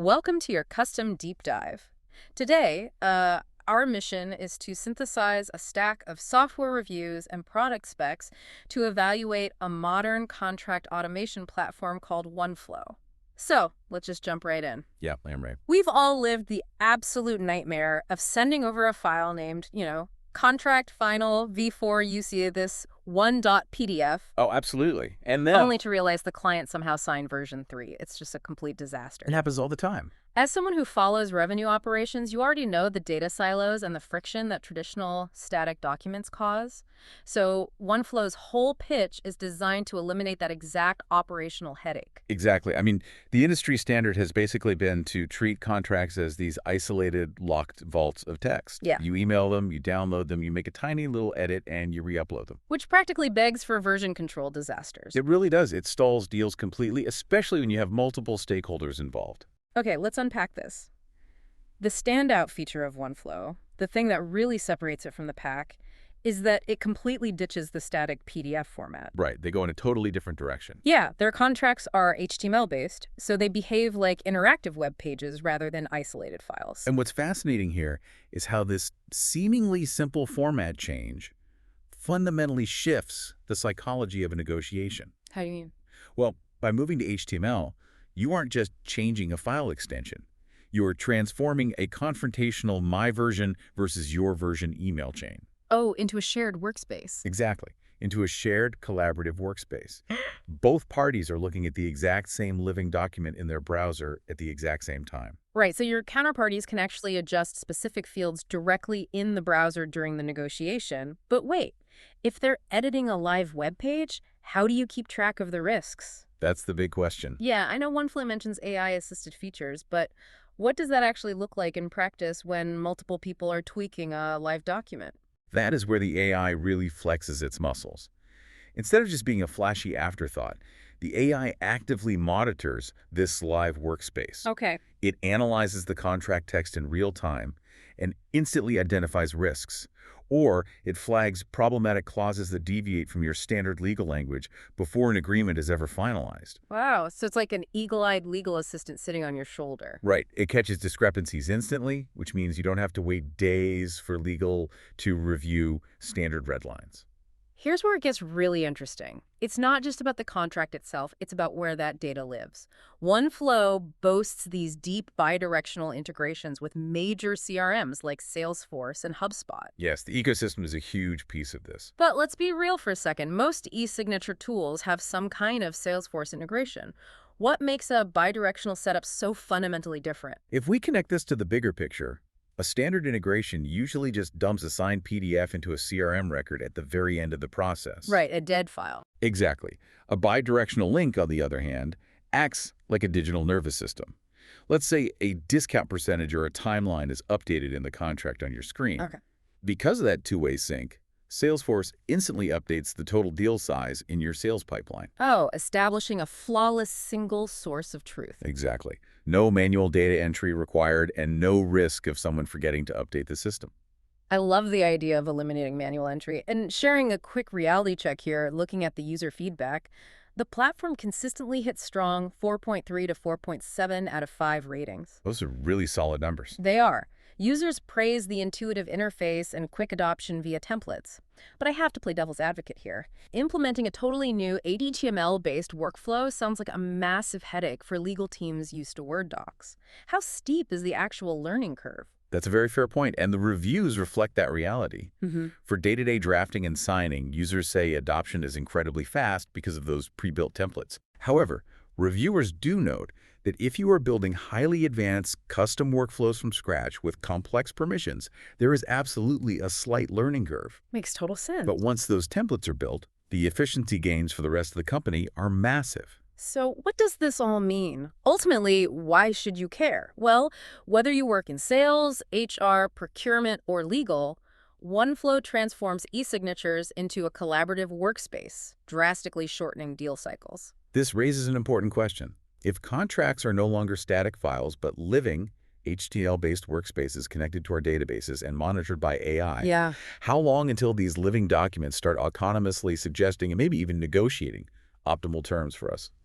Welcome to your custom deep dive. Today, our mission is to synthesize a stack of software reviews and product specs to evaluate a modern contract automation platform called Oneflow. So, let's just jump right in. Yeah, I'm right. We've all lived the absolute nightmare of sending over a file named, contract final V4, you see this 1.pdf, Oh, absolutely. And then only to realize the client somehow signed version 3. It's just a complete disaster. it happens all the time. As someone who follows revenue operations, you already know the data silos and the friction that traditional static documents cause. So OneFlow's whole pitch is designed to eliminate that exact operational headache. Exactly. I mean, the industry standard has basically been to treat contracts as these isolated, locked vaults of text. Yeah. You email them, you download them, you make a tiny little edit, and you re-upload them. Which practically begs for version control disasters. It really does. It stalls deals completely, especially when you have multiple stakeholders involved. Okay, let's unpack this. The standout feature of OneFlow, the thing that really separates it from the pack, is that it completely ditches the static PDF format. Right. They go in a totally different direction. Yeah, their contracts are HTML-based, so they behave like interactive web pages rather than isolated files. And what's fascinating here is how this seemingly simple format change fundamentally shifts the psychology of a negotiation. How do you mean? Well, by moving to HTML, you aren't just changing a file extension. You're transforming a confrontational my version versus your version email chain. Oh, into a shared workspace. Exactly. Into a shared collaborative workspace. Both parties are looking at the exact same living document in their browser at the exact same time. Right, so your counterparties can actually adjust specific fields directly in the browser during the negotiation. But wait, if they're editing a live web page, how do you keep track of the risks? That's the big question. Yeah, I know OneFlow mentions AI-assisted features, but what does that actually look like in practice when multiple people are tweaking a live document? That is where the AI really flexes its muscles. Instead of just being a flashy afterthought, the AI actively monitors this live workspace. Okay. It analyzes the contract text in real time and instantly identifies risks, or it flags problematic clauses that deviate from your standard legal language before an agreement is ever finalized. Wow, so it's like an eagle-eyed legal assistant sitting on your shoulder. Right. It catches discrepancies instantly, which means you don't have to wait days for legal to review standard red lines. Here's where it gets really interesting. It's not just about the contract itself, it's about where that data lives. OneFlow boasts these deep bi-directional integrations with major CRMs like Salesforce and HubSpot. Yes, the ecosystem is a huge piece of this. But let's be real for a second. Most e-signature tools have some kind of Salesforce integration. What makes a bi-directional setup so fundamentally different? If we connect this to the bigger picture, a standard integration usually just dumps a signed PDF into a CRM record at the very end of the process. Right, a dead file. Exactly. A bidirectional link, on the other hand, acts like a digital nervous system. Let's say a discount percentage or a timeline is updated in the contract on your screen. Okay. Because of that two-way sync, Salesforce instantly updates the total deal size in your sales pipeline. Oh, establishing a flawless single source of truth. Exactly. No manual data entry required and no risk of someone forgetting to update the system. I love the idea of eliminating manual entry. And sharing a quick reality check here, looking at the user feedback, the platform consistently hits strong 4.3 to 4.7 out of 5 ratings. Those are really solid numbers. They are. Users praise the intuitive interface and quick adoption via templates. But I have to play devil's advocate here. Implementing a totally new HTML-based workflow sounds like a massive headache for legal teams used to Word docs. How steep is the actual learning curve? That's a very fair point, and the reviews reflect that reality. For day-to-day drafting and signing, users say adoption is incredibly fast because of those pre-built templates. However, reviewers do note that if you are building highly advanced custom workflows from scratch with complex permissions, there is absolutely a slight learning curve. Makes total sense. But once those templates are built, the efficiency gains for the rest of the company are massive. So what does this all mean? Ultimately, why should you care? Well, whether you work in sales, HR, procurement, or legal, OneFlow transforms e-signatures into a collaborative workspace, drastically shortening deal cycles. This raises an important question. If contracts are no longer static files but living, HTML-based workspaces connected to our databases and monitored by AI, how long until these living documents start autonomously suggesting and maybe even negotiating optimal terms for us?